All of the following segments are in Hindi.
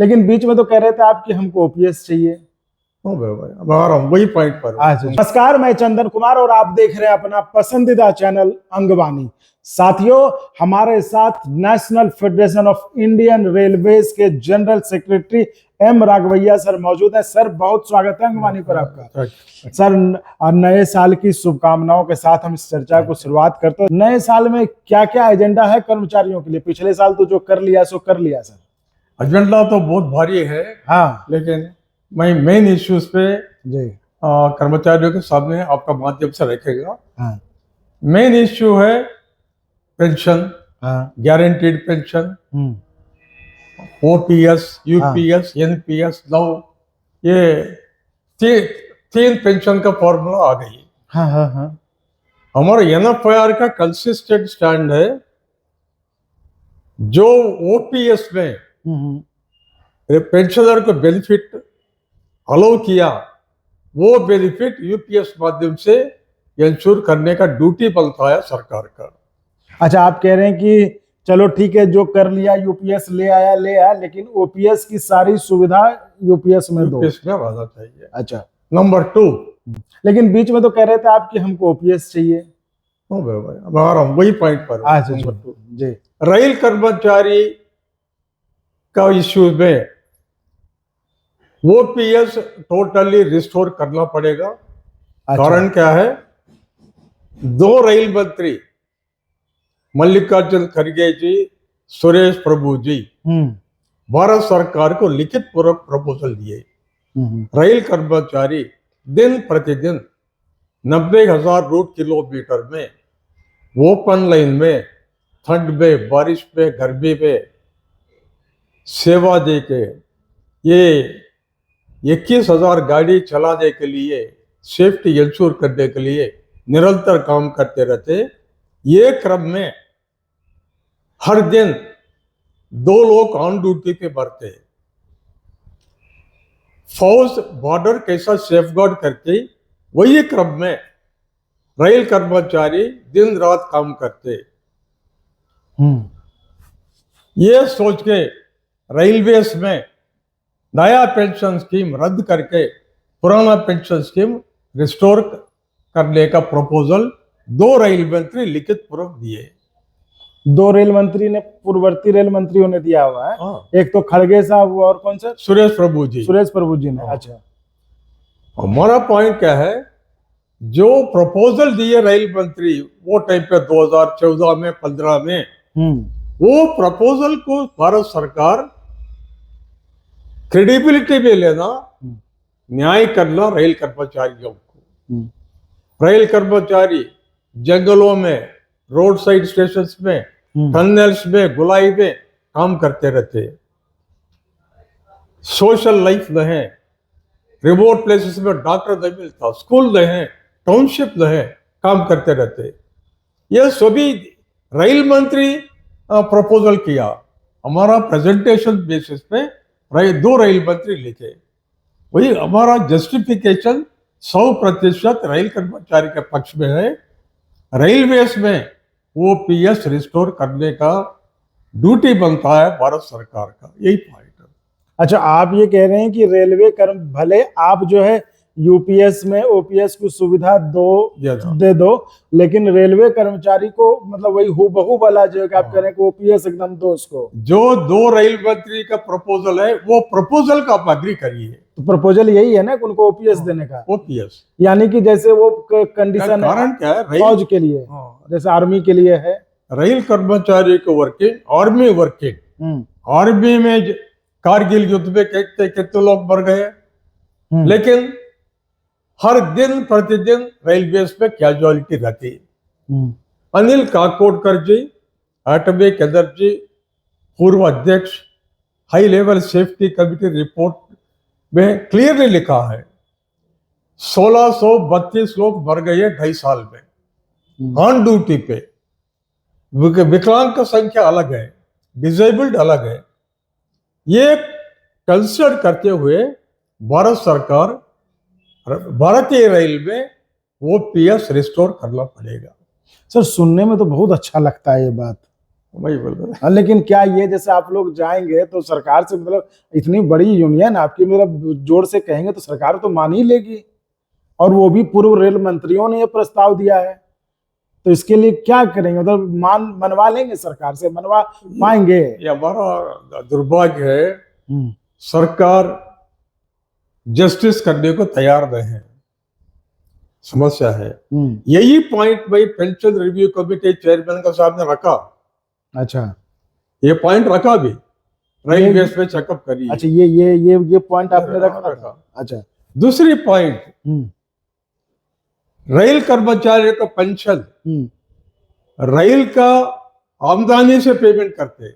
लेकिन बीच में तो कह रहे थे आप कि हमको ओपीएस चाहिए। अब आ रहा हूँ वही पॉइंट पर। नमस्कार, मैं चंदन कुमार और आप देख रहे हैं अपना पसंदीदा चैनल अंगवानी। साथियों, हमारे साथ National Federation of Indian Railways के general secretary M Raghavaiah sir मौजूद हैं। सर, बहुत स्वागत है अंगवानी पर आपका। सर, नए साल की शुभकामनाओं के साथ हम इस चर्चा को शुरुआत करते हैं। नए साल में क्या क्या एजेंडा है कर्मचारियों के लिए? पिछले साल तो जो कर लिया सो कर लिया सर। एजेंडा तो बहुत भारी है, हाँ, लेकिन मैं मेन इश्यूज पे जी कर्मचारियों के सामने आपका माध्यम से रखेगा। हाँ मेन इश्यू है पेंशन, हाँ guaranteed pension, OPS, UPS, NPS. Now ये तीन पेंशन का फॉर्मूला आ गई। हाँ हाँ हाँ हमारा एनएफआईआर का कंसिस्टेंट स्टैंड है, जो ओपीएस में पेंशनर को बेनिफिट अलाउ किया, वो बेनिफिट यूपीएस माध्यम से इंश्योर करने का ड्यूटी बनता है सरकार का। अच्छा, आप कह रहे हैं कि चलो ठीक है, जो कर लिया यूपीएस ले आया, लेकिन ओपीएस की सारी सुविधा यूपीएस में दो। यूपीएस में रहना चाहिए। अच्छा, नंबर 2, लेकिन बीच में तो कह रहे थे आप कि हमको ओपीएस चाहिए। अब आ रहा हूँ वही पॉइंट पर। अच्छा जी, रेल कर्मचारी का इश्यू में ओपीएस टोटली रिस्टोर करना पड़ेगा। अच्छा। कारण क्या है? 2 रेल मंत्री मल्लिकार्जुन खड़गे जी, सुरेश प्रभु जी भारत सरकार को लिखित पूर्वक प्रपोजल दिए। रेल कर्मचारी दिन प्रतिदिन 90,000 रूट किलोमीटर में ओपन लाइन में, ठंड में, बारिश में, गर्मी में सेवा दे के ये 21,000 गाड़ी चलाने के लिए, सेफ्टी इंश्योर करने के लिए निरंतर काम करते रहते। ये क्रम में हर दिन 2 लोग ऑन ड्यूटी पे मरते हैं। फौज बॉर्डर कैसा सेफगार्ड करती, वही क्रम में रेल कर्मचारी दिन रात काम करते। ये सोच के रेलवेज में नया पेंशन स्कीम रद्द करके पुराना पेंशन स्कीम रिस्टोर करने का प्रपोजल 2 रेल मंत्री लिखित पूर्वक दिए। 2 रेल मंत्री ने, पूर्ववर्ती रेल मंत्रियों ने दिया हुआ है। एक तो खड़गे साहब और कौन सा? सुरेश प्रभु जी। सुरेश प्रभु जी ने। अच्छा, हमारा पॉइंट क्या है? जो प्रपोजल दिए रेल मंत्री वो टाइम पे 2014 में, 15 में, वो प्रपोजल को भारत सरकार क्रेडिबिलिटी में लेना, न्याय करना रेल कर्मचारियों को। रेल कर्मचारी जंगलों में, रोड साइड स्टेशन में, टनल्स में, गुलाई में काम करते रहते। सोशल लाइफ नहीं है, रिमोट प्लेसेस में डॉक्टर नहीं मिलता, स्कूल नहीं है, टाउनशिप नहीं है, काम करते रहते। ये सभी रेल मंत्री प्रपोजल किया। हमारा प्रेजेंटेशन बेसिस पे 2 रेल मंत्री लिखे। वही हमारा जस्टिफिकेशन 100% रेल कर्मचारी के पक्ष में है। रेलवेज में ओपीएस रिस्टोर करने का ड्यूटी बनता है भारत सरकार का, यही पॉइंट है। अच्छा, आप ये कह रहे हैं कि रेलवे कर्म, भले आप जो है यूपीएस में ओपीएस की सुविधा दे दो, लेकिन रेलवे कर्मचारी को मतलब वही हूबहू वाला जो है कि आप कह रहे हैं कि ओपीएस एकदम दो उसको। जो 2 रेल मंत्री का प्रपोजल है, वो प्रपोजल का आप अग्री करिए। तो प्रपोजल यही है ना कि उनको ओपीएस देने का। ओपीएस यानी कि जैसे वो कंडीशन कारण क्या है? फौज के लिए, जैसे आर्मी के लिए है। रेल कर्मचारी को वर्किंग, आर्मी वर्किंग, आर्मी में कारगिल युद्ध में कितने लोग मर गए, लेकिन हर दिन प्रतिदिन रेलवेज में कैजुअलिटी रहती। अनिल काकोडकर जी, एटॉमिक एनर्जी पूर्व अध्यक्ष, high level safety committee report में क्लियरली लिखा है 1632 लोग मर गए 2.5 साल में ऑन ड्यूटी पे। विकलांग का संख्या अलग है, डिसेबल्ड अलग है। ये कंसिडर करते हुए भारत सरकार, भारतीय रेल में ओपीएस रिस्टोर करना पड़ेगा। सर, सुनने में तो बहुत अच्छा लगता है ये बात, वही बोल रहा हाँ, लेकिन क्या ये जैसे आप लोग जाएंगे तो सरकार से मतलब इतनी बड़ी यूनियन आपकी, मतलब जोर से कहेंगे तो सरकार तो मान ही लेगी, और वो भी पूर्व रेल मंत्रियों ने ये प्रस्ताव दिया है, तो इसके लिए क्या करेंगे? मतलब मनवा लेंगे सरकार से, मनवा पाएंगे? ये हमारा दुर्भाग्य है, सरकार जस्टिस करने को तैयार नहीं है, समस्या है। यही पॉइंट भाई पेंशन रिव्यू कमेटी चेयरमैन का साहब ने रखा। अच्छा, ये पॉइंट रखा भी, रेलवेज पे चेकअप करिए। अच्छा, ये पॉइंट आपने रखा। अच्छा, दूसरी पॉइंट, रेल कर्मचारियों का पेंशन रेल का आमदनी से पेमेंट करते हैं,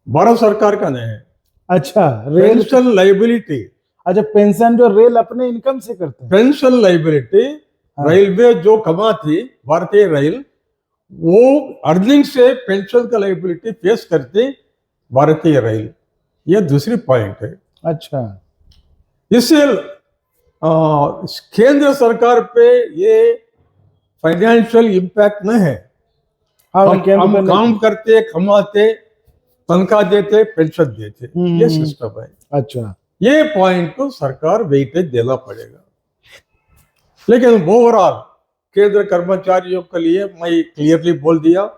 भारत सरकार का नहीं है। अच्छा, रेल पेंशन लाइबिलिटी, अच्छा, पेंशन जो रेल अपने इनकम से करते हैं, पेंशन लाइबिलिटी रेलवे जो कमाती भारतीय रेल, वो अर्निंग से पेंशन का लाइबिलिटी फेस करती भारतीय रेल। ये दूसरी पॉइंट है। अच्छा, इससे केंद्र सरकार पे ये फाइनेंशियल इम्पैक्ट नहीं है। हम काम करते, कमाते, तनख्वाह देते, पेंशन देते, ये सिस्टम है। अच्छा, ये पॉइंट को सरकार वेटेज देना पड़ेगा। लेकिन ओवरऑल केंद्र कर्मचारियों के लिए मैं क्लियरली बोल दिया,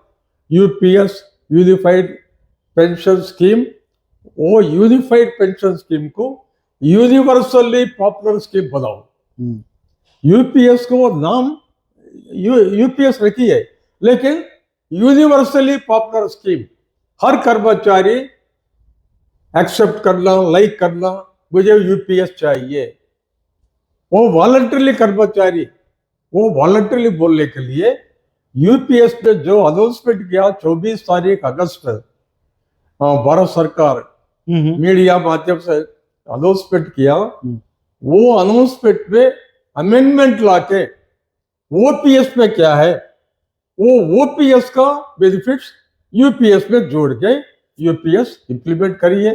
यूपीएस यूनिफाइड पेंशन स्कीम, वो यूनिफाइड पेंशन स्कीम को यूनिवर्सली पॉपुलर स्कीम बनाओ। यूपीएस को नाम यूपीएस रखी है, लेकिन यूनिवर्सली पॉपुलर स्कीम, हर कर्मचारी एक्सेप्ट करना, लाइक करना, मुझे यूपीएस चाहिए। वो वॉलंटरली कर्मचारी, वो वॉलंटरली बोलने के लिए यूपीएस पे जो अनाउंसमेंट किया 24 तारीख अगस्त भारत सरकार मीडिया माध्यम से अनाउंसमेंट किया, वो अनाउंसमेंट में अमेंडमेंट लाके ओपीएस में क्या है, वो ओपीएस का बेनिफिट्स यूपीएस में जोड़ के यूपीएस इंप्लीमेंट करिए।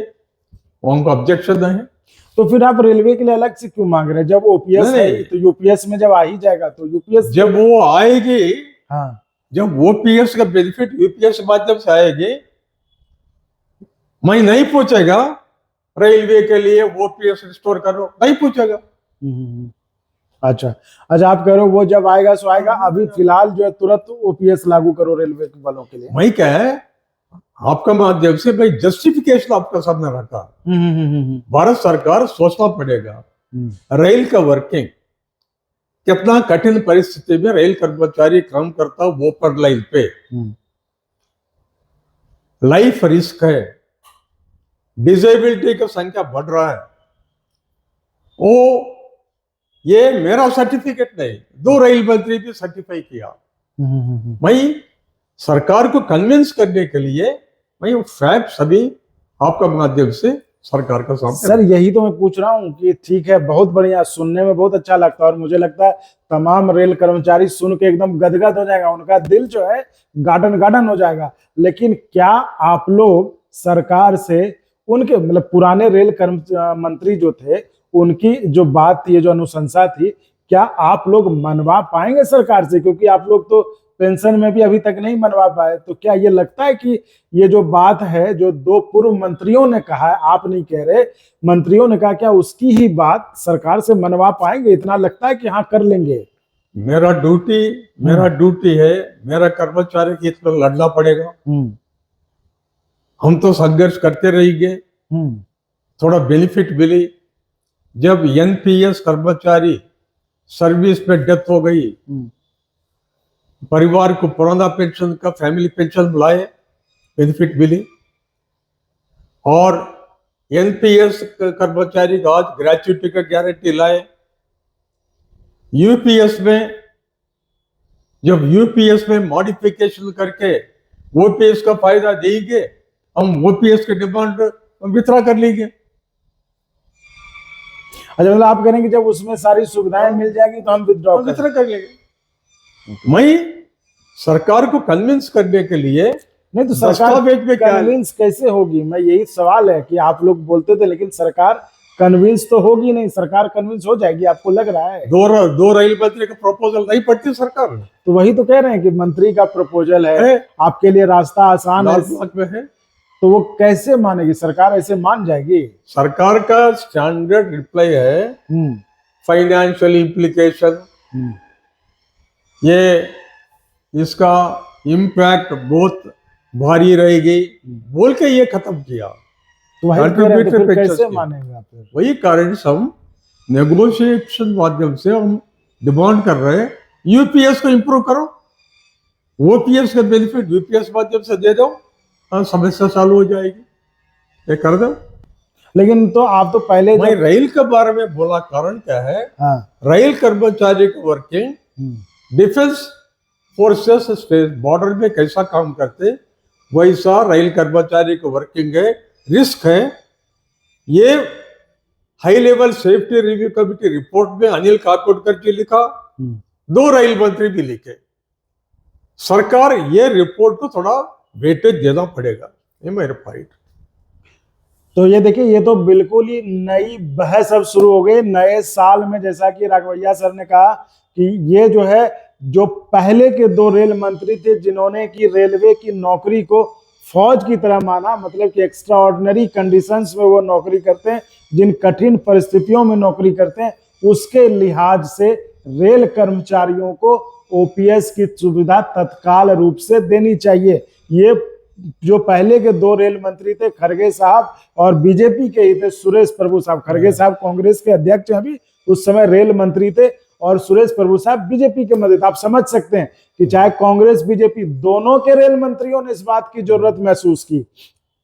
उनको ऑब्जेक्शन है। तो फिर आप रेलवे के लिए अलग से क्यों मांग रहे हैं? जब ओपीएस है तो यूपीएस में जब आ ही जाएगा तो यूपीएस जब वो आएगी, हाँ, जब ओपीएस का बेनिफिट यूपीएस के माध्यम से आएगी, मैं नहीं पूछेगा रेलवे के लिए ओपीएस रिस्टोर करो, नहीं पूछेगा। अच्छा, अच्छा, आप कह रहे हो वो जब आएगा सो आएगा, अभी फिलहाल जो है तुरंत ओपीएस लागू करो रेलवे वालों के लिए। मैं क्या है, आपका माध्यम से भाई जस्टिफिकेशन आपका सामने रखा। भारत सरकार सोचना पड़ेगा रेल का वर्किंग, कितना कठिन परिस्थिति में रेल कर्मचारी काम करता ओपन लाइन पे, लाइफ रिस्क है, डिसेबिलिटी की संख्या बढ़ रहा है। वो ये मेरा सर्टिफिकेट नहीं, 2 रेल मंत्री भी सर्टिफाई किया। मैं सरकार को कन्विंस करने के लिए मैं फैक्ट सभी आपका माध्यम से सरकार का सामने। सर यही तो मैं पूछ रहा हूँ कि ठीक है, बहुत बढ़िया, सुनने में बहुत अच्छा लगता है, और मुझे लगता है तमाम रेल कर्मचारी सुन के एकदम गदगद हो जाएगा, उनका दिल जो है गार्डन गार्डन हो जाएगा। लेकिन क्या आप लोग सरकार से उनके मतलब पुराने रेल मंत्री जो थे उनकी जो बात थी, जो अनुशंसा थी, क्या आप लोग मनवा पाएंगे सरकार से? क्योंकि आप लोग तो पेंशन में भी अभी तक नहीं मनवा पाए। तो क्या ये लगता है कि ये जो बात है जो 2 पूर्व मंत्रियों ने कहा है, आप नहीं कह रहे, मंत्रियों ने कहा, क्या उसकी ही बात सरकार से मनवा पाएंगे? इतना लगता है कि हाँ कर लेंगे? मेरा ड्यूटी है, मेरा कर्मचारी की इतना लड़ना पड़ेगा। हम तो संघर्ष करते रहेंगे, थोड़ा बेनिफिट मिली। जब एनपीएस कर्मचारी सर्विस में डेथ हो गई, परिवार को पुराना पेंशन का फैमिली पेंशन लाए, बेनिफिट मिली। और एनपीएस कर्मचारी का आज ग्रेच्युटी का गारंटी लाए। यूपीएस में जब यूपीएस में मॉडिफिकेशन करके ओपीएस का फायदा देंगे, हम ओपीएस की डिमांड विथड्रॉ कर लेंगे। अच्छा, मतलब आप करेंगे जब उसमें सारी सुविधाएं मिल जाएगी तो हम विथड्रॉ कर लेंगे। मैं सरकार को कन्विंस करने के लिए, नहीं तो सरकार कन्विंस कैसे होगी? मैं यही सवाल है कि आप लोग बोलते थे लेकिन सरकार कन्विंस तो होगी नहीं, सरकार कन्विंस हो जाएगी आपको लग रहा है? दो रेल मंत्री का प्रपोजल नहीं पढ़ती सरकार ने। तो वही तो कह रहे हैं कि मंत्री का प्रपोजल है, आपके लिए रास्ता आसान है, लाल बाग में है। तो वो कैसे मानेगी सरकार? ऐसे मान जाएगी? सरकार का स्टैंडर्ड रिप्लाई है फाइनेंशियल इम्प्लीकेशन, ये इसका इम्पैक्ट बहुत भारी रहेगी बोल के ये खत्म किया। तो वही कह रहे हैं, तो फिर कैसे मानेगा? वही कारण से हम नेगोशिएशन माध्यम से हम डिमांड कर रहे हैं यूपीएस को इम्प्रूव करो, ओपीएस का बेनिफिट यूपीएस माध्यम से दे दो, समस्या चालू हो जाएगी, ये कर दो। लेकिन तो आप तो पहले मैं रेल के बारे में बोला, कारण क्या है? रेल कर्मचारी की working defence forces state border में कैसा काम करते वैसा रेल कर्मचारी की वर्किंग है, रिस्क है। ये high level safety review committee report में अनिल काकोडकर जी लिखा, 2 रेल मंत्री भी लिखे। सरकार ये रिपोर्ट को थोड़ा वेटेज देना पड़ेगा, ये मेरा पॉइंट। तो ये देखिए, ये तो बिल्कुल ही नई बहस अब शुरू हो गई नए साल में। जैसा कि राघवैया सर ने कहा कि ये जो है, जो पहले के 2 रेल मंत्री थे जिन्होंने की रेलवे की नौकरी को फौज की तरह माना, मतलब कि एक्स्ट्रा ऑर्डिनरी कंडीशंस में वो नौकरी करते हैं, जिन कठिन परिस्थितियों में नौकरी करते हैं, उसके लिहाज से रेल कर्मचारियों को ओपीएस की सुविधा तत्काल रूप से देनी चाहिए। ये जो पहले के 2 रेल मंत्री थे, खरगे साहब और बीजेपी के ही थे सुरेश प्रभु साहब। खरगे साहब कांग्रेस के अध्यक्ष हैं, अभी उस समय रेल मंत्री थे, और सुरेश प्रभु साहब बीजेपी के मंत्री। आप समझ सकते हैं कि चाहे कांग्रेस बीजेपी दोनों के रेल मंत्रियों ने इस बात की जरूरत महसूस की।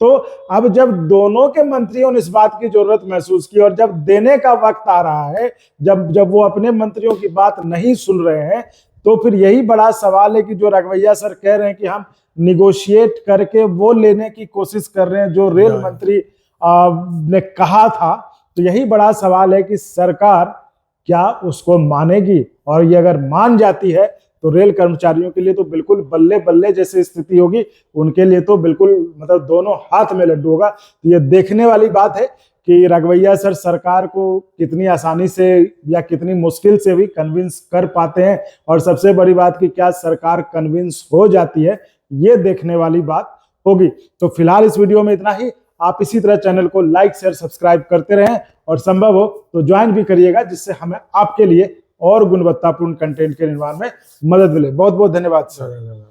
तो अब जब दोनों के मंत्रियों ने इस बात की जरूरत महसूस की और जब देने का वक्त आ रहा है, जब वो अपने मंत्रियों की बात नहीं सुन रहे हैं, तो फिर यही बड़ा सवाल है कि जो राघवैया सर कह रहे हैं कि हम निगोशिएट करके वो लेने की कोशिश कर रहे हैं जो रेल मंत्री ने कहा था, तो यही बड़ा सवाल है कि सरकार क्या उसको मानेगी। और ये अगर मान जाती है तो रेल कर्मचारियों के लिए तो बिल्कुल बल्ले बल्ले जैसी स्थिति होगी, उनके लिए तो बिल्कुल मतलब दोनों हाथ में लड्डू होगा। तो ये देखने वाली बात है कि राघवैया सर सरकार को कितनी आसानी से या कितनी मुश्किल से भी कन्विंस कर पाते हैं, और सबसे बड़ी बात कि क्या सरकार कन्विंस हो जाती है, ये देखने वाली बात होगी। तो फिलहाल इस वीडियो में इतना ही। आप इसी तरह चैनल को लाइक शेयर सब्सक्राइब करते रहें, और संभव हो तो ज्वाइन भी करिएगा, जिससे हमें आपके लिए और गुणवत्तापूर्ण कंटेंट के निर्माण में मदद मिले। बहुत बहुत धन्यवाद सर।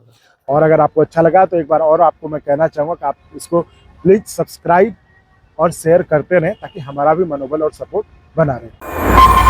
और अगर आपको अच्छा लगा तो एक बार और आपको मैं कहना चाहूँगा कि आप इसको प्लीज सब्सक्राइब और शेयर करते रहें, ताकि हमारा भी मनोबल और सपोर्ट बना रहे।